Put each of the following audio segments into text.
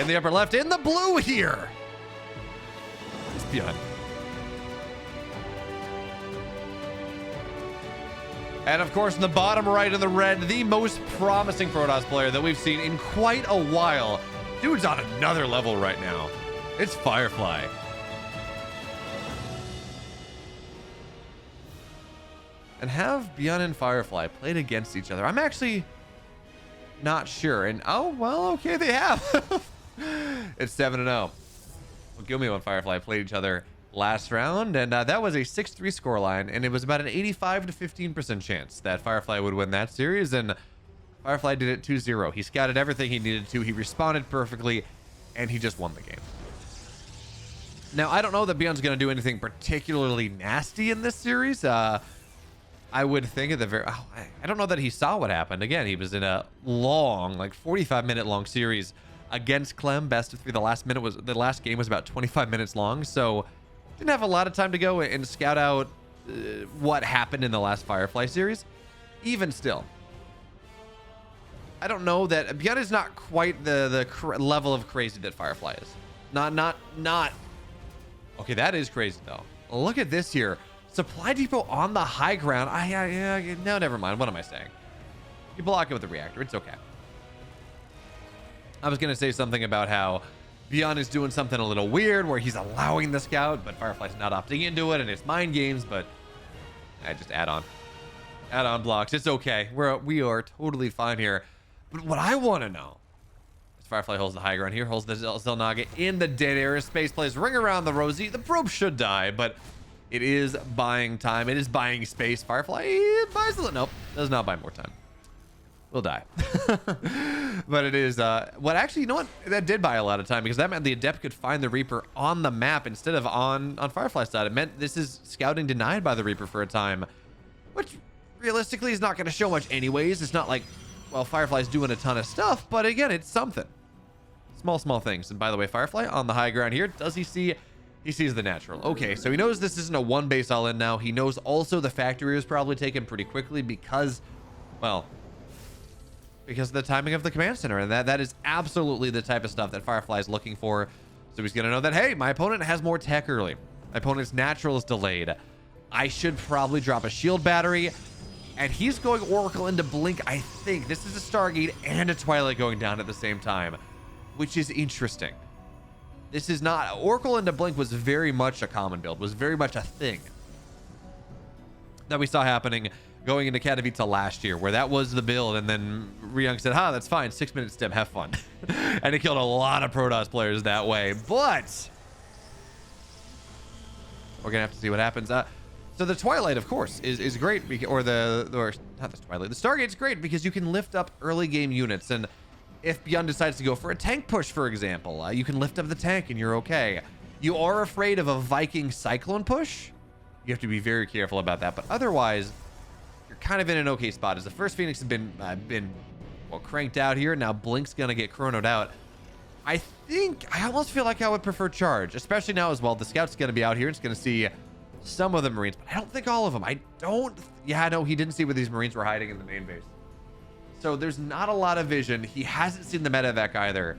In the upper left, in the blue here. It's Byun. And of course, in the bottom right in the red, the most promising Protoss player that we've seen in quite a while. Dude's on another level right now. It's Firefly. And have Byun and Firefly played against each other? I'm actually not sure. And oh, well, okay, they have. It's 7-0. Well, Gumio and Firefly played each other last round, and that was a 6-3 scoreline, and it was about an 85 to 15% chance that Firefly would win that series, and Firefly did it 2-0. He scouted everything he needed to, he responded perfectly, and he just won the game. Now, I don't know that Byun's going to do anything particularly nasty in this series. I would think at the very... Oh, I don't know that he saw what happened. Again, he was in a long, like 45-minute long series against Clem, best of 3. The last game was about 25 minutes long, so didn't have a lot of time to go and scout out what happened in the last Firefly series. Even still, I don't know that Byun is not quite the level of crazy that Firefly is. Not. Okay, that is crazy though. Look at this here. Supply depot on the high ground. No, never mind. What am I saying? You block it with the reactor. It's okay. I was going to say something about how Byun is doing something a little weird where he's allowing the scout, but Firefly's not opting into it, and it's mind games, but I just add on blocks. It's okay. We are totally fine here. But what I want to know is Firefly holds the high ground here, holds the Zelnaga in the dead area. Space plays ring around the Rosie. The probe should die, but it is buying time. It is buying space. Firefly buys a little. Nope, does not buy more time. We'll die. But it is what actually, you know what, that did buy a lot of time, because that meant the Adept could find the Reaper on the map instead of on Firefly's side. It meant this is scouting denied by the Reaper for a time, which realistically is not going to show much anyways. It's not like, well, Firefly's doing a ton of stuff, but again, it's something. Small things. And by the way, Firefly on the high ground here, does he see? He sees the natural. Okay, so he knows this isn't a one base all in now. He knows also the factory was probably taken pretty quickly because, well, because of the timing of the command center, and that is absolutely the type of stuff that Firefly is looking for. So he's gonna know that, hey, my opponent has more tech early. My opponent's natural is delayed. I should probably drop a shield battery, and he's going Oracle into Blink. I think this is a Stargate and a Twilight going down at the same time, which is interesting. This is not... Oracle into Blink was very much a common build, was very much a thing that we saw happening going into Katowice last year, where that was the build, and then Ryung said, that's fine, 6-minute stem, have fun. And it killed a lot of Protoss players that way, but we're gonna have to see what happens. So the Twilight, of course, is great, or not the Twilight, the Stargate's great because you can lift up early game units, and if Byun decides to go for a tank push, for example, you can lift up the tank and you're okay. You are afraid of a Viking Cyclone push. You have to be very careful about that, but otherwise, you're kind of in an okay spot, as the first Phoenix has been well, cranked out here. Now Blink's gonna get chronoed out. I almost feel like I would prefer charge, especially now as well. The scout's gonna be out here. It's gonna see some of the Marines, but I don't think all of them. Yeah, no, he didn't see where these Marines were hiding in the main base. So there's not a lot of vision. He hasn't seen the medevac either.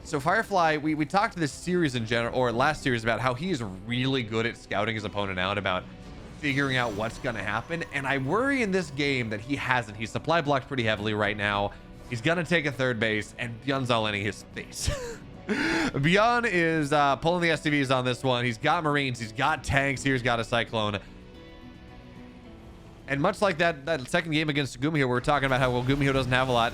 So Firefly, we talked this series in general, or last series, about how he is really good at scouting his opponent out, about figuring out what's going to happen. And I worry in this game that he hasn't. He's supply blocked pretty heavily right now. He's going to take a third base, and Byun's all in his face. Byun is pulling the SCVs on this one. He's got Marines. He's got tanks here. He's got a Cyclone. And much like that second game against Gumio, where we're talking about how, well, Gumio doesn't have a lot.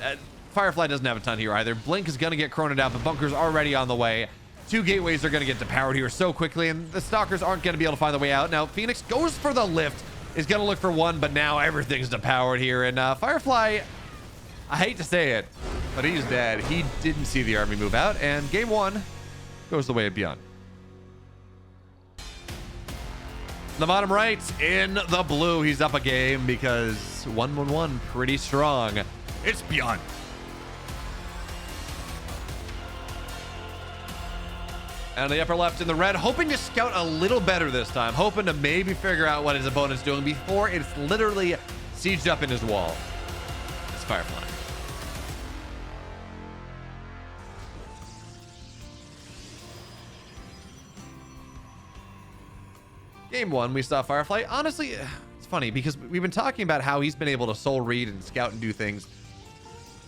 Firefly doesn't have a ton here either. Blink is going to get chroned out. The bunker's already on the way. 2 gateways are going to get depowered here so quickly, and the Stalkers aren't going to be able to find the way out. Now, Phoenix goes for the lift. Is going to look for one, but now everything's depowered here. And Firefly, I hate to say it, but he's dead. He didn't see the army move out, and game 1 goes the way of Byun. The bottom right in the blue, he's up a game because 1-1-1 pretty strong. It's Byun. And the upper left in the red, hoping to scout a little better this time, hoping to maybe figure out what his opponent's doing before it's literally sieged up in his wall. It's Firefly. Game 1, we saw Firefly. Honestly, it's funny because we've been talking about how he's been able to soul read and scout and do things.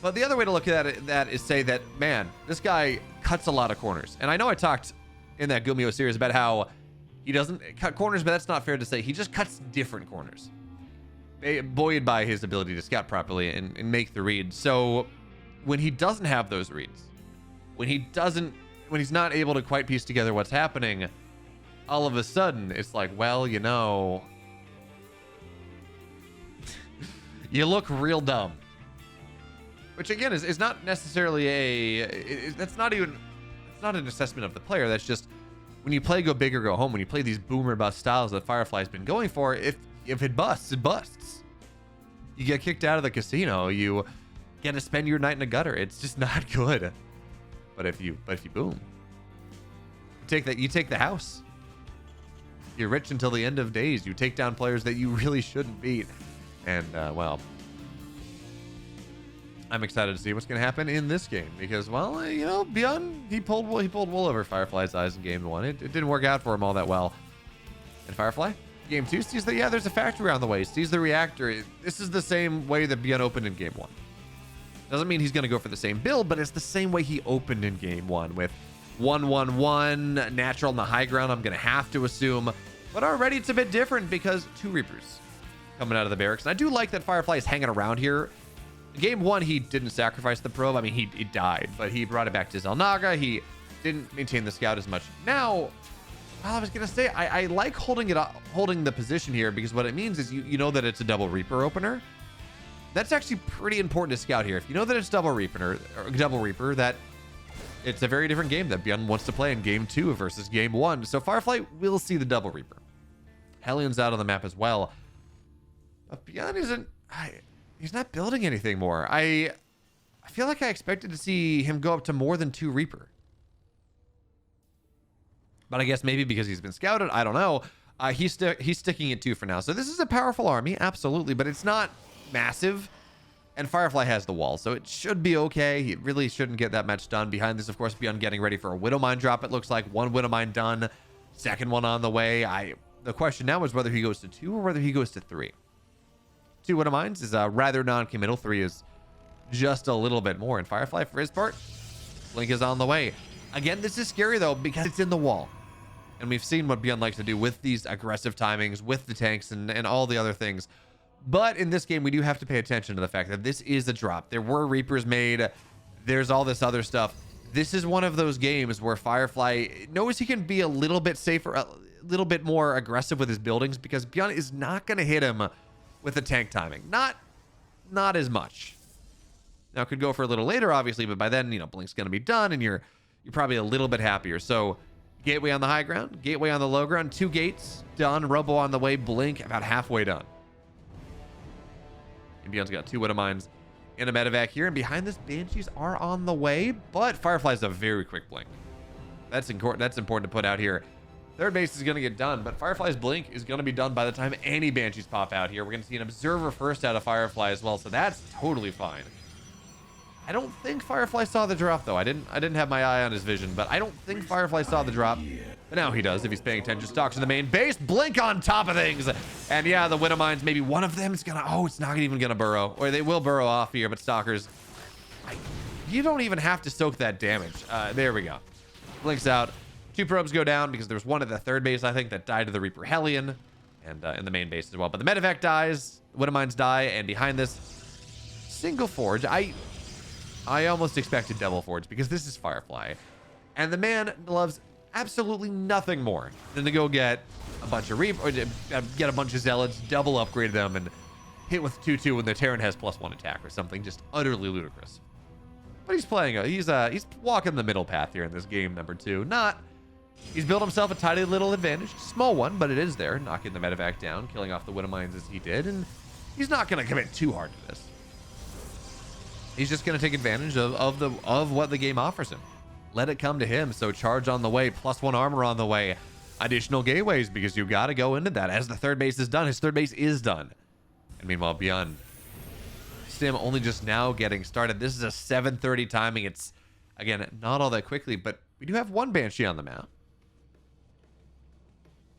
But the other way to look at it, that is say that, man, this guy cuts a lot of corners. And I know I talked in that Gumio series about how he doesn't cut corners, but that's not fair to say. He just cuts different corners, buoyed by his ability to scout properly and make the read. So when he doesn't have those reads, when he's not able to quite piece together what's happening, all of a sudden it's like, well, you know, you look real dumb. Which again is not necessarily that's not an assessment of the player. That's just when you play go big or go home, when you play these boomer bust styles that Firefly's been going for, if it busts, it busts. You get kicked out of the casino, you get to spend your night in a gutter. It's just not good. But if you boom, you take the house. You're rich until the end of days. You take down players that you really shouldn't beat. And well, I'm excited to see what's going to happen in this game because, well, you know, Byun, he pulled wool over Firefly's eyes in game 1. It didn't work out for him all that well. And Firefly, game 2, sees that, yeah, there's a factory on the way, sees the reactor. This is the same way that Byun opened in game 1. Doesn't mean he's going to go for the same build, but it's the same way he opened in game 1 with 1-1-1, natural on the high ground, I'm going to have to assume. But already it's a bit different because 2 Reapers coming out of the barracks. And I do like that Firefly is hanging around here. Game 1, he didn't sacrifice the probe. I mean, he died, but he brought it back to Zelnaga. He didn't maintain the scout as much. Now, well, I was going to say, I like holding the position here because what it means is you know that it's a double Reaper opener. That's actually pretty important to scout here. If you know that it's double Reaper, that it's a very different game that Byun wants to play in game 2 versus game 1. So Firefly will see the double Reaper. Hellion's out on the map as well. But Byun isn't... He's not building anything more. I feel like I expected to see him go up to more than 2 Reaper. But I guess maybe because he's been scouted, I don't know. He's sticking at 2 for now. So this is a powerful army, absolutely, but it's not massive. And Firefly has the wall, so it should be okay. He really shouldn't get that much done. Behind this, of course, Byun getting ready for a Widow Mine drop. It looks like 1 Widow Mine done, 2nd one on the way. The question now is whether he goes to 2 or whether he goes to 3. 2 Widow Mines is rather non-committal. 3 is just a little bit more. And Firefly, for his part, Blink is on the way. Again, this is scary, though, because it's in the wall. And we've seen what Byun likes to do with these aggressive timings, with the tanks, and all the other things. But in this game, we do have to pay attention to the fact that this is a drop. There were Reapers made. There's all this other stuff. This is one of those games where Firefly knows he can be a little bit safer, a little bit more aggressive with his buildings, because Byun is not going to hit him with the tank timing. Not as much. Now, it could go for a little later, obviously, but by then, you know, Blink's going to be done, and you're probably a little bit happier. So, Gateway on the high ground, Gateway on the low ground, 2 gates done, Robo on the way, Blink about halfway done. And Byun's got 2 Widow Mines in a medevac here, and behind this, Banshees are on the way, but Firefly's a very quick Blink. That's important to put out here. 3rd base is going to get done, but Firefly's Blink is going to be done by the time any Banshees pop out here. We're going to see an Observer first out of Firefly as well, so that's totally fine. I don't think Firefly saw the drop, though. I didn't have my eye on his vision, but I don't think Firefly saw the drop. But now he does if he's paying attention. Stalks in the main base. Blink on top of things. And yeah, the Widow Mines, maybe one of them is going to... Oh, it's not even going to burrow. Or they will burrow off here, but Stalkers... You don't even have to soak that damage. There we go. Blink's out. 2 probes go down because there's one at the 3rd base, I think, that died to the Reaper Hellion. And in the main base as well. But the medevac dies. Widow Mines die. And behind this, single Forge. I almost expected double Forge because this is Firefly. And the man loves absolutely nothing more than to go get a bunch of get a bunch of Zealots, double upgrade them, and hit with 2/2 when the Terran has +1 attack or something just utterly ludicrous. But he's playing he's walking the middle path here in this game number 2. He's built himself a tiny little advantage, small one, but it is there, knocking the medevac down, killing off the Widow Mines as he did, and he's not going to commit too hard to this. He's just going to take advantage of what the game offers him. Let it come to him. So charge on the way, +1 armor on the way, additional gateways, because you got to go into that as the 3rd base is done. His 3rd base is done. And meanwhile, Byun, Sim only just now getting started. This is a 7:30 timing. It's, again, not all that quickly, but we do have 1 Banshee on the map.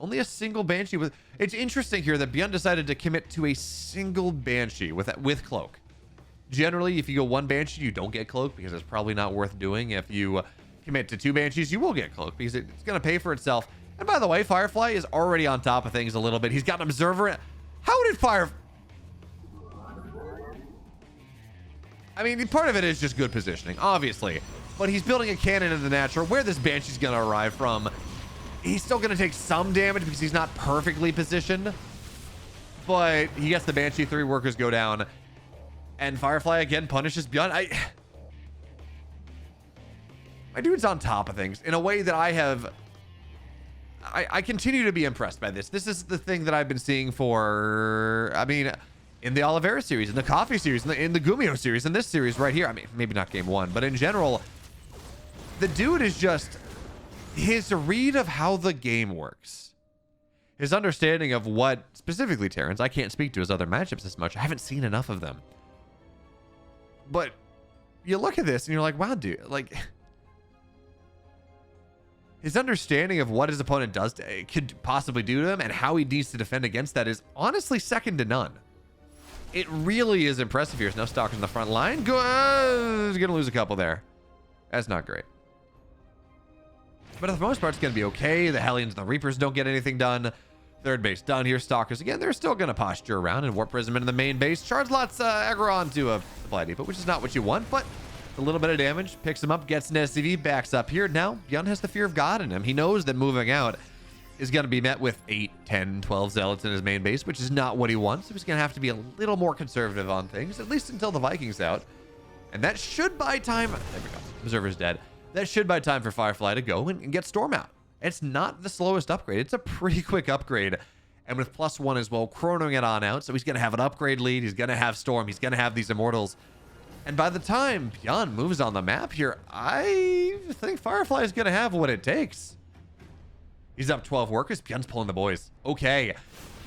Only a single Banshee with... It's interesting here that Byun decided to commit to a single Banshee with Cloak. Generally, if you go one Banshee, you don't get Cloak because it's probably not worth doing. If you commit to two Banshees, you will get Cloak because it's going to pay for itself. And by the way, Firefly is already on top of things a little bit. He's got an Observer. How did I mean, part of it is just good positioning, obviously. But he's building a cannon in the natural. Where this Banshee's going to arrive from, he's still going to take some damage because he's not perfectly positioned. But he gets the Banshee. 3 workers go down. And Firefly again punishes Byun. My dude's on top of things in a way that I continue to be impressed by this. This is the thing that I've been seeing for, I mean, in the Oliveira series, in the Coffee series, in the Gumio series, in this series right here. I mean, maybe not game 1, but in general, the dude is just, his read of how the game works, his understanding of what, specifically Terrans, I can't speak to his other matchups as much. I haven't seen enough of them. But you look at this and you're like, wow, dude, like, his understanding of what his opponent could possibly do to him and how he needs to defend against that is honestly second to none. It really is impressive here. There's no Stalkers in the front line. He's gonna lose a couple there. That's not great. But for the most part, it's gonna be okay. The Hellions and the Reapers don't get anything done. Third base done here. Stalkers again, they're still gonna posture around and Warp Prism into the main base. Charge lots aggro onto a supply depot, which is not what you want, but a little bit of damage, picks him up, gets an SCV, backs up here. Now, Byun has the fear of God in him. He knows that moving out is going to be met with 8, 10, 12 Zealots in his main base, which is not what he wants. So he's going to have to be a little more conservative on things, at least until the Vikings out. And that should buy time. There we go. Observer's dead. That should buy time for Firefly to go and get Storm out. It's not the slowest upgrade. It's a pretty quick upgrade. And with +1 as well, chronoing it on out. So he's going to have an upgrade lead. He's going to have Storm. He's going to have these Immortals. And by the time Byun moves on the map here, I think Firefly is going to have what it takes. He's up 12 workers. Byun's pulling the boys. Okay.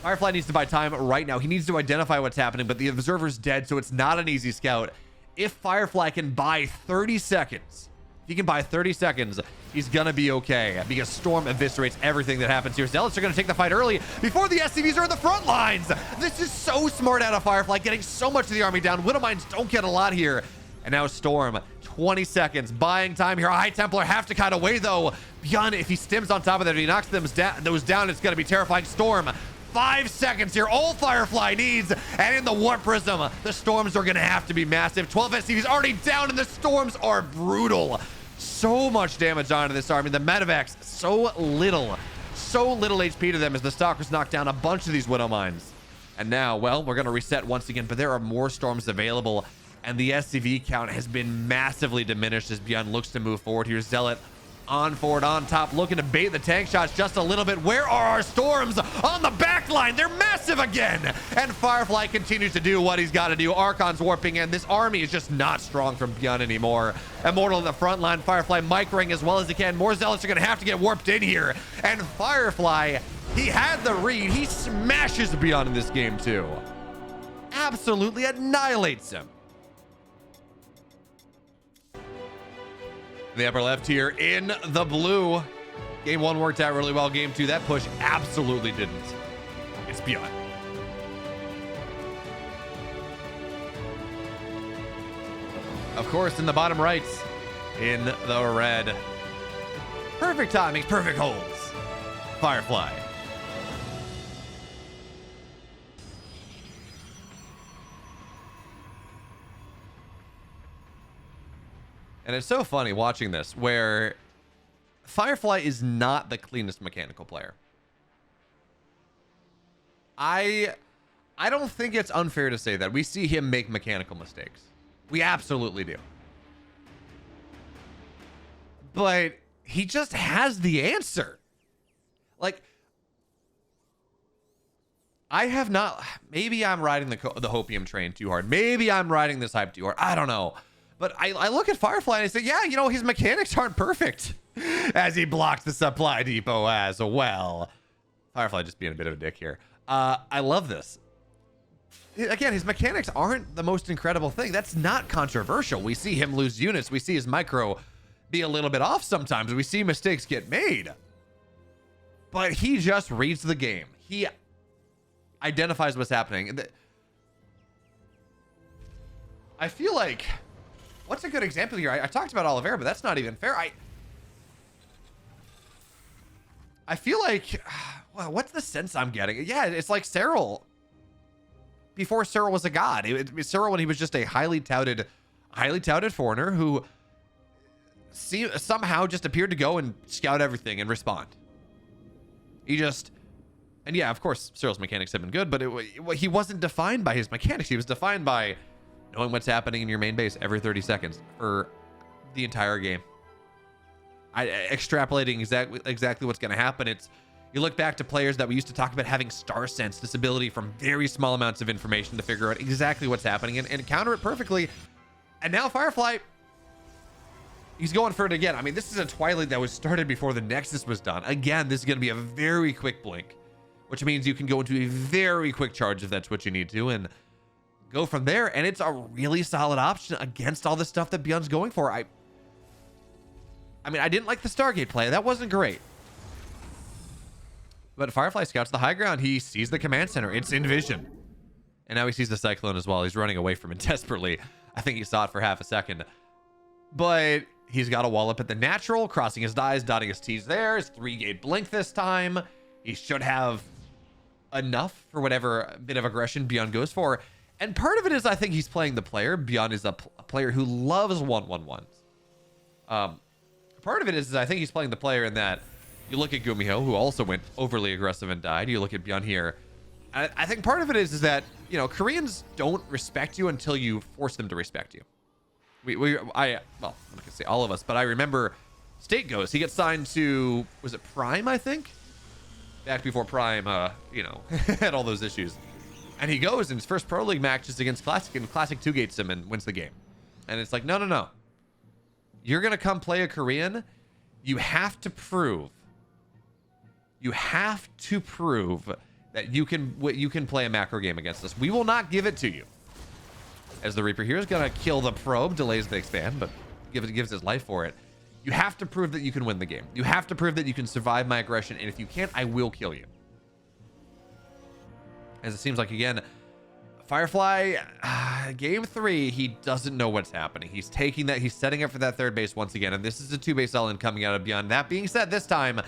Firefly needs to buy time right now. He needs to identify what's happening, but the Observer's dead, so it's not an easy scout. If Firefly can buy 30 seconds, if he can buy 30 seconds, he's going to be okay because Storm eviscerates everything that happens here. Zealots are going to take the fight early before the SCVs are in the front lines. This is so smart out of Firefly, getting so much of the army down. Widowmines don't get a lot here. And now Storm, 20 seconds, buying time here. High Templar have to cut away, though. Byun, if he stims on top of that, if he knocks those down, it's going to be terrifying. Storm, 5 seconds here. All Firefly needs. And in the Warp Prism, the Storms are going to have to be massive. 12 SCVs already down, and the Storms are brutal. So much damage onto this army. The Medivacs, so little HP to them as the Stalkers knock down a bunch of these Widow Mines. And now, well, we're going to reset once again, but there are more Storms available, and the SCV count has been massively diminished as Byun looks to move forward here. Zealot on forward, on top, looking to bait the tank shots just a little bit. Where are our Storms on the back line? They're massive again. And Firefly continues to do what he's got to do. Archon's warping in. This army is just not strong from Byun anymore. Immortal in the front line. Firefly microing as well as he can. More Zealots are going to have to get warped in here. And Firefly, he had the read. He smashes Byun in this game too. Absolutely annihilates him. The upper left here in the blue. Game 1 worked out really well. Game 2, that push absolutely didn't. It's Byun. Of course, in the bottom right, in the red. Perfect timing, perfect holds. Firefly. And it's so funny watching this, where Firefly is not the cleanest mechanical player. I don't think it's unfair to say that. We see him make mechanical mistakes. We absolutely do. But he just has the answer. Like, I have not... Maybe I'm riding the Hopium train too hard. Maybe I'm riding this hype too hard. I don't know. But I look at Firefly and I say, yeah, you know, his mechanics aren't perfect. As he blocks the supply depot as well. Firefly just being a bit of a dick here. I love this. Again, his mechanics aren't the most incredible thing. That's not controversial. We see him lose units. We see his micro be a little bit off sometimes. We see mistakes get made. but he just reads the game. He identifies what's happening. I feel like, what's a good example here? I talked about Oliveira, but that's not even fair. I feel like, well, what's the sense I'm getting? Yeah, it's like Cyril. Before Cyril was a god. Cyril when he was just a highly touted foreigner who somehow just appeared to go and scout everything and respond. And yeah, of course, Cyril's mechanics have been good, but he wasn't defined by his mechanics. He was defined by knowing what's happening in your main base every 30 seconds for the entire game. Extrapolating exactly what's going to happen. You look back to players that we used to talk about having star sense, this ability from very small amounts of information to figure out exactly what's happening and counter it perfectly. And now Firefly, he's going for it again. I mean, this is a Twilight that was started before the Nexus was done. Again, this is going to be a very quick blink, which means you can go into a very quick charge if that's what you need to and go from there. And it's a really solid option against all the stuff that Byun's going for. I mean, I didn't like the Stargate play. That wasn't great. But Firefly scouts the high ground. He sees the command center. It's in vision. And now he sees the Cyclone as well. He's running away from it desperately. I think he saw it for half a second. But he's got a wall up at the natural, crossing his I's, dotting his T's there. His 3-gate blink this time. He should have enough for whatever bit of aggression Byun goes for. And part of it is I think he's playing the player. Byun is a player who loves 1-1-1s. Part of it is I think he's playing the player in that you look at Gumiho, who also went overly aggressive and died. You look at Byun here. I think part of it is that, you know, Koreans don't respect you until you force them to respect you. Well, I'm not gonna say all of us, but I remember State goes. He gets signed to, was it Prime, I think? Back before Prime, you know, had all those issues. And he goes in his first Pro League match is against Classic, and Classic 2-gates him and wins the game. And it's like, no. You're gonna come play a Korean. You have to prove that you can play a macro game against us. We will not give it to you. As the Reaper here is gonna kill the probe, delays the expand, but gives his life for it. You have to prove that you can win the game. You have to prove that you can survive my aggression, and if you can't, I will kill you. As it seems like, again, Firefly, game 3, he doesn't know what's happening. He's setting up for that third base once again, and this is a 2-base all-in coming out of Byun. That being said, this time,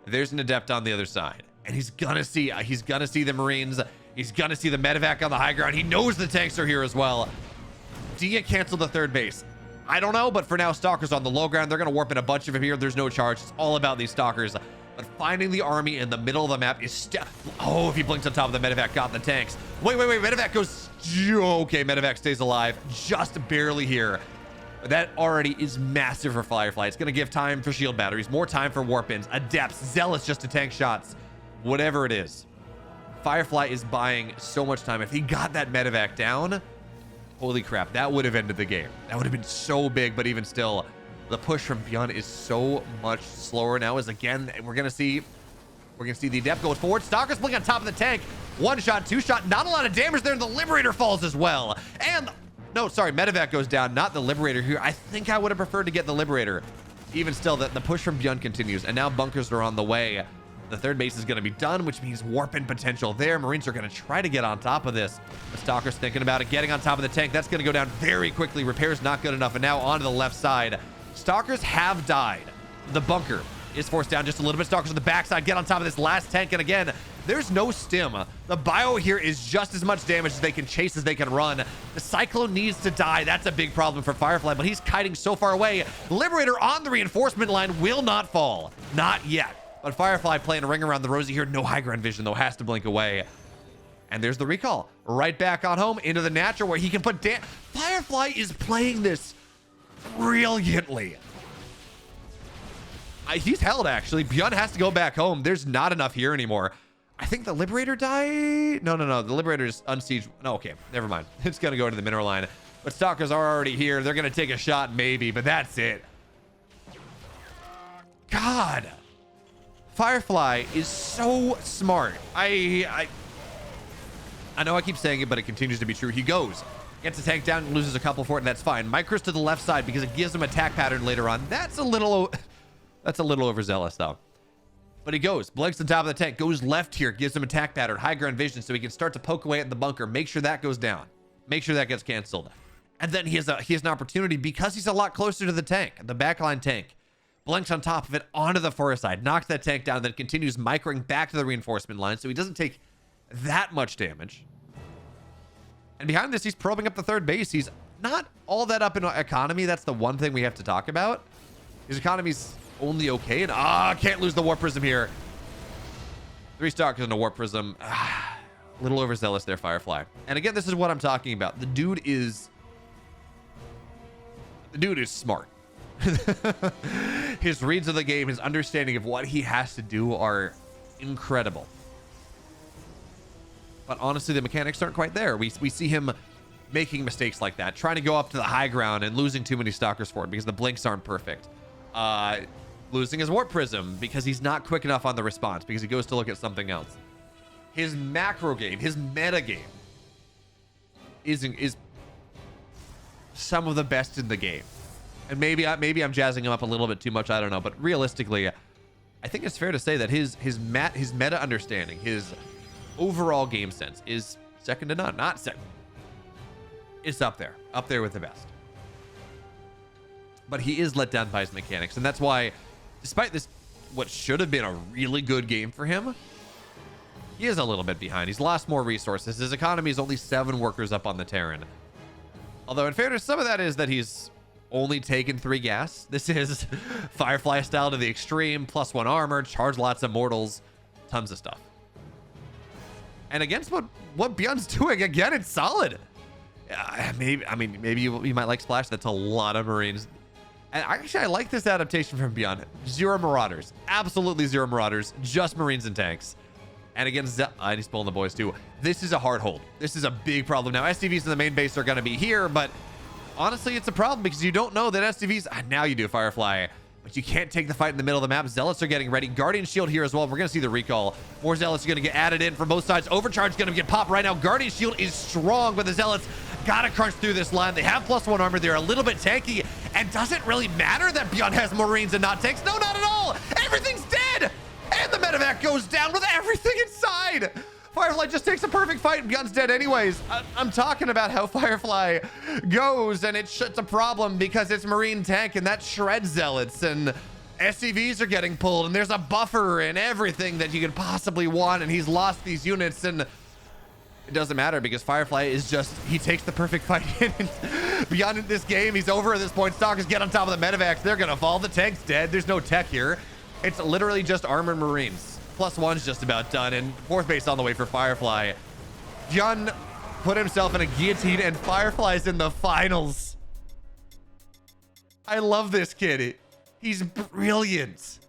there's an Adept on the other side, and he's gonna see the Marines. He's gonna see the medevac on the high ground. He knows the tanks are here as well. Do you cancel the third base? I don't know, but for now, Stalkers on the low ground. They're gonna warp in a bunch of them here. There's no charge. It's all about these Stalkers. But finding the army in the middle of the map is if he blinks on top of the medevac, got the tanks. Wait, medevac goes, okay, medevac stays alive, just barely here. But that already is massive for Firefly. It's gonna give time for shield batteries, more time for warp-ins, adepts, zealots just to tank shots, whatever it is. Firefly is buying so much time. If he got that medevac down, holy crap, that would have ended the game. That would have been so big, but even still, the push from Byun is so much slower now. As again, we're gonna see the Adept going forward. Stalkers blink on top of the tank. 1-shot, 2-shot, not a lot of damage there. The Liberator falls as well. And no, sorry, medevac goes down, not the Liberator here. I think I would have preferred to get the Liberator. Even still, the push from Byun continues, and now bunkers are on the way. The third base is going to be done, which means warp-in potential there. Marines are going to try to get on top of this. The Stalker's thinking about it, getting on top of the tank. That's going to go down very quickly. Repair's not good enough, and now onto the left side. Stalkers have died. The bunker is forced down just a little bit. Stalkers on the backside get on top of this last tank, and again, there's no stim. The bio here is just as much damage as they can chase as they can run. The Cyclone needs to die. That's a big problem for Firefly, but he's kiting so far away. Liberator on the reinforcement line will not fall. Not yet. But Firefly playing a ring around the rosy here. No high ground vision, though. Has to blink away. And there's the recall. Right back on home into the natural where he can put Firefly is playing this brilliantly. He's held, actually. Byun has to go back home. There's not enough here anymore. I think the Liberator died. No. The Liberator is unsieged. No, okay. Never mind. It's going to go to the mineral line. But Stalkers are already here. They're going to take a shot, maybe. But that's it. God. Firefly is so smart. I know I keep saying it, but it continues to be true. He goes, gets the tank down, and loses a couple for it, and that's fine. Micros to the left side because it gives him attack pattern later on. That's a little overzealous, though. But he goes, blinks on top of the tank, goes left here, gives him attack pattern, high ground vision, so he can start to poke away at the bunker, make sure that goes down, make sure that gets canceled. And then he has an opportunity because he's a lot closer to the tank, the backline tank. Blinks on top of it onto the forest side, knocks that tank down, then continues microing back to the reinforcement line, so he doesn't take that much damage. And behind this, he's probing up the third base. He's not all that up in economy. That's the one thing we have to talk about. His economy's only okay, and can't lose the warp prism here. 3 Stalkers and a warp prism. A little overzealous there, Firefly. And again, this is what I'm talking about. The dude is smart. His reads of the game, his understanding of what he has to do are incredible. But honestly, the mechanics aren't quite there. We see him making mistakes like that, trying to go up to the high ground and losing too many Stalkers for it because the blinks aren't perfect. Losing his warp prism because he's not quick enough on the response because he goes to look at something else. His macro game, his meta game is some of the best in the game. And maybe I'm jazzing him up a little bit too much. I don't know. But realistically, I think it's fair to say that his meta understanding, his overall game sense is second to none. Not second. It's up there with the best. But he is let down by his mechanics. And that's why, despite this, what should have been a really good game for him, he is a little bit behind. He's lost more resources. His economy is only 7 workers up on the Terran. Although, in fairness, some of that is that he's only taken 3 gas. This is Firefly style to the extreme, +1 armor, charge lots of mortals, tons of stuff. And against what Byun's doing, again, it's solid. Maybe you might like Splash. That's a lot of Marines. And actually, I like this adaptation from Byun. 0 Marauders. Absolutely 0 Marauders. Just Marines and tanks. And against and he's pulling the boys too. This is a hard hold. This is a big problem. Now, SCVs in the main base are going to be here, but honestly, it's a problem because you don't know that SCVs... now you do, Firefly. But you can't take the fight in the middle of the map. Zealots are getting ready. Guardian Shield here as well. We're going to see the recall. More Zealots are going to get added in from both sides. Overcharge is going to get popped right now. Guardian Shield is strong, but the Zealots got to crunch through this line. They have +1 armor. They're a little bit tanky. And doesn't really matter that Byun has Marines and not tanks. No, not at all. Everything's dead. And the medevac goes down with everything inside. Firefly just takes a perfect fight and Byun's dead anyways. I'm talking about how Firefly goes, and it's a problem because it's Marine tank and that shreds Zealots, and SCVs are getting pulled, and there's a buffer and everything that you could possibly want, and he's lost these units, and it doesn't matter because Firefly is just, he takes the perfect fight in. Byun in this game, he's over at this point. Stalkers get on top of the medevacs. They're gonna fall. The tank's dead. There's no tech here. It's literally just armored Marines. +1's just about done, and 4th base on the way for Firefly. Byun put himself in a guillotine, and Firefly's in the finals. I love this kid. He's brilliant.